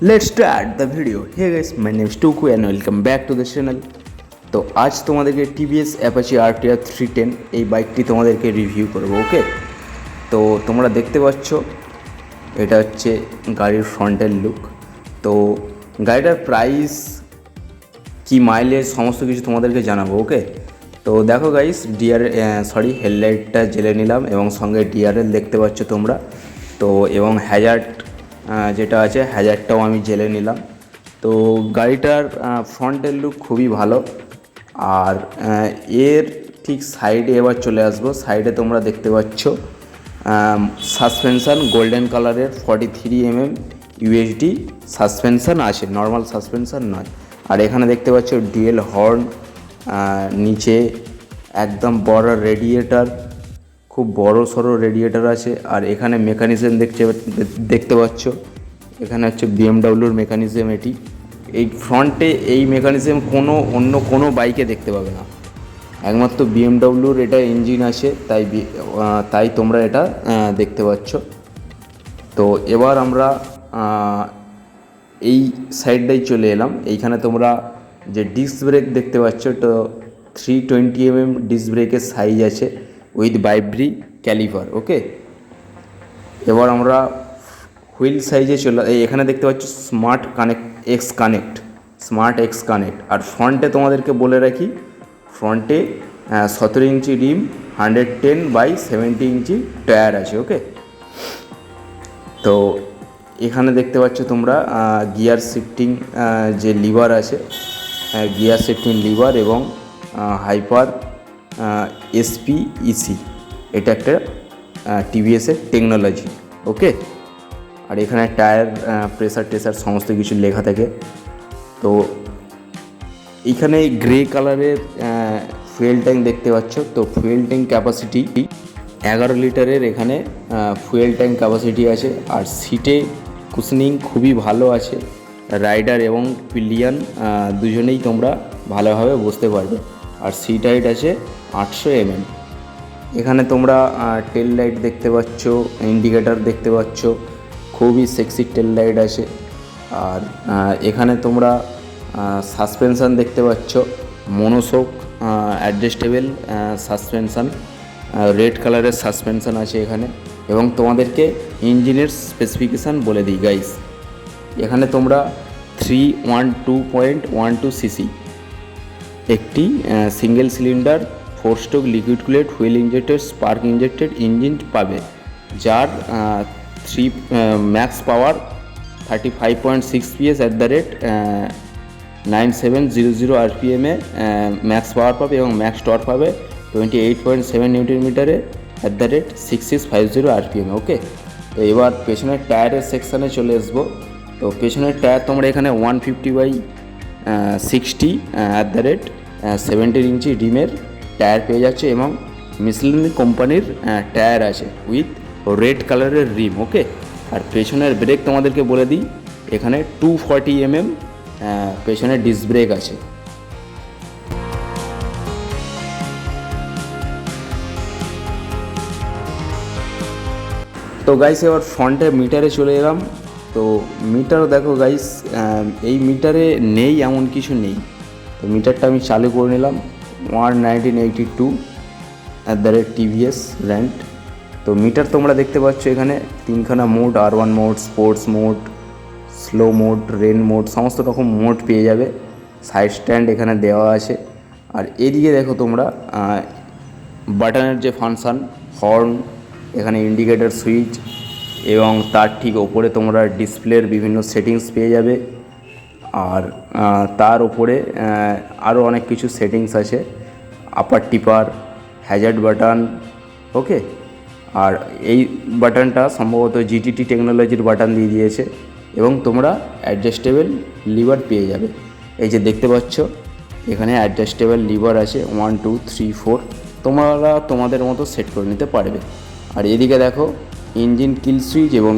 Let's start the video. Hey guys, my name is Tuku and welcome back to the channel. তো আজ তোমাদেরকে TVS Apache RTR 310 এই বাইকটি তোমাদেরকে review করব। ওকে, তো তোমরা দেখতে পাচ্ছ এটা হচ্ছে গাড়ির ফ্রন্টের লুক। তো গাড়িটার প্রাইস কি মাইলেজ সমস্ত কিছু তোমাদেরকে জানাবো। ওকে, তো দেখো গাইস, হেডলাইটটা জেলে নিলাম এবং সঙ্গে ডিআরএল দেখতে পাচ্ছ তোমরা। তো এবং হ্যাজার্ড যেটা আছে হ্যাজার্ডটাও আমি জেলে নিলাম। তো গাড়িটার ফ্রন্টের লুক খুবই ভালো। আর এর ঠিক সাইডে এবার চলে আসবো। সাইডে তোমরা দেখতে পাচ্ছ সাসপেনশান গোল্ডেন কালারের 43 ইউএসডি সাসপেনশান আছে, নর্মাল সাসপেনশান নয়। আর এখানে দেখতে পাচ্ছ ডুয়েল হর্ন, নিচে একদম বড় রেডিয়েটার, খুব বড় সড়ো রেডিয়েটার আছে। আর এখানে মেকানিজম দেখতে পাচ্ছ, এখানে হচ্ছে বিএমডাব্লিউর মেকানিজম। এটি এই ফ্রন্টে এই মেকানিজম অন্য কোনো বাইকে দেখতে পাবে না, একমাত্র বিএমডাব্লিউর এটা ইঞ্জিন আছে, তাই তোমরা এটা দেখতে পাচ্ছ। তো এবার আমরা এই সাইডটাই চলে এলাম। এইখানে তোমরা যে ডিস্ক ব্রেক দেখতে পাচ্ছ, তো 320 ডিস্ক ব্রেকের সাইজ আছে উইথ বাইব্রি ক্যালিভার। ওকে, এবার আমরা হুইল সাইজে এখানে দেখতে পাচ্ছ স্মার্ট এক্স কানেক্ট। আর ফ্রন্টে তোমাদেরকে বলে রাখি, ফ্রন্টে 17 ইঞ্চি রিম, 110/70 ইঞ্চি টায়ার আছে। ওকে, তো এখানে দেখতে পাচ্ছ তোমরা গিয়ার শিফটিং যে লিভার আছে, গিয়ার শিফটিং লিভার এবং হাইপার SPEC, এটা একটা টিভিএসের টেকনোলজি। ওকে, আর এখানে টায়ার প্রেসার সমস্ত কিছু লেখা থাকে। তো এখানে গ্রে কালারের ফুয়েল ট্যাঙ্ক দেখতে পাচ্ছ। তো ফুয়েল ট্যাঙ্ক ক্যাপাসিটি 11 লিটারের এখানে ফুয়েল ট্যাঙ্ক ক্যাপাসিটি আছে। আর সিটে কুশনিং খুবই ভালো আছে, রাইডার এবং পিলিয়ন দুজনেই তোমরা ভালোভাবে বসতে পারবে। আর সিট হাইট আছে 800 mm। এখানে তোমরা টেল লাইট দেখতে পাচ্ছ, ইন্ডিকেটার দেখতে পাচ্ছ, খুবই সেক্সি টেল লাইট আছে। আর এখানে তোমরা সাসপেনশান দেখতে পাচ্ছ, মনোশক অ্যাডজাস্টেবল সাসপেনশান, রেড কালারের সাসপেনশান আছে এখানে। এবং তোমাদেরকে ইঞ্জিনের স্পেসিফিকেশান বলে দিই গাইস, এখানে তোমরা 312.12 সিসি একটি single cylinder 4 stroke liquid cooled fuel injected spark injected engine পাবে, যার max power 35.6 PS @9700 RPM max power পাবে এবং ম্যাক্স টর্ক পাবে 28.7 নিউটন-মিটারে @6650 RPM। ওকে, তো এবার পেছনের টায়ারের সেকশানে চলে আসবো। তো পেছনের টায়ার তোমরা এখানে 150/60 @70 ইঞ্চি রিমের টায়ার পেয়ে যাচ্ছে এবং মিশলিন কোম্পানির টায়ার আছে উইথ রেড কালারের রিম। ওকে, আর পেছনের ব্রেক তোমাদেরকে বলে দিই, এখানে 240 mm পেছনের ডিস্ক ব্রেক আছে। তো গাইস, এবার ফ্রন্টে মিটারে চলে এলাম। তো মিটার দেখো গাইস, এই মিটারে নেই এমন কিছু নেই। তো মিটারটা আমি চালু করে নিলাম, 1982 @TVS র্যান্ট। তো মিটার তোমরা দেখতে পাচ্ছ এখানে 3খানা mode, R1 mode, sports mode, slow mode, rain mode, সমস্ত রকম মোড পেয়ে যাবে। সাইড স্ট্যান্ড এখানে দেওয়া আছে। আর এদিকে দেখো তোমরা বাটনের যে ফাংশান, হর্ন, এখানে ইন্ডিকেটর সুইচ এবং তার ঠিক ওপরে তোমরা ডিসপ্লের বিভিন্ন সেটিংস পেয়ে যাবে। আর তার ওপরে আরও অনেক কিছু সেটিংস আছে, আপার টিপার, হ্যাজার্ড বাটন। ওকে, আর এই বাটনটা সম্ভবত GTT টেকনোলজির বাটন দিয়ে দিয়েছে এবং তোমরা অ্যাডজাস্টেবল লিভার পেয়ে যাবে। এই যে দেখতে পাচ্ছ এখানে অ্যাডজাস্টেবল লিভার আছে 1 2 3 4, তোমরা তোমাদের মতো সেট করে নিতে পারবে। আর এদিকে দেখো ইঞ্জিন কিল সুইচ এবং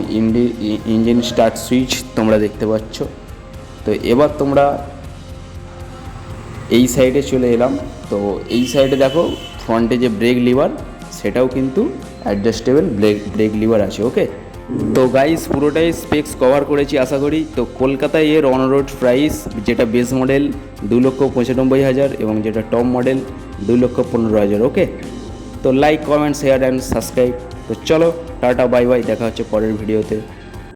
ইঞ্জিন স্টার্ট সুইচ তোমরা দেখতে পাচ্ছ। তো এবার তোমরা এই সাইডে চলে এলাম। তো এই সাইডে দেখো ফ্রন্টে যে ব্রেক লিভার, সেটাও কিন্তু অ্যাডজাস্টেবল ব্রেক লিভার আছে। ওকে, তো গাইস পুরোটাই স্পেক্স কভার করেছি আশা করি। তো কলকাতায় এর অন রোড প্রাইস যেটা বেস মডেল 2,95,000 এবং যেটা টপ মডেল 2,15,000। ওকে, তো like comment share and subscribe. তো চলো টাটা বাই বাই, দেখা হচ্ছে পরের ভিডিওতে।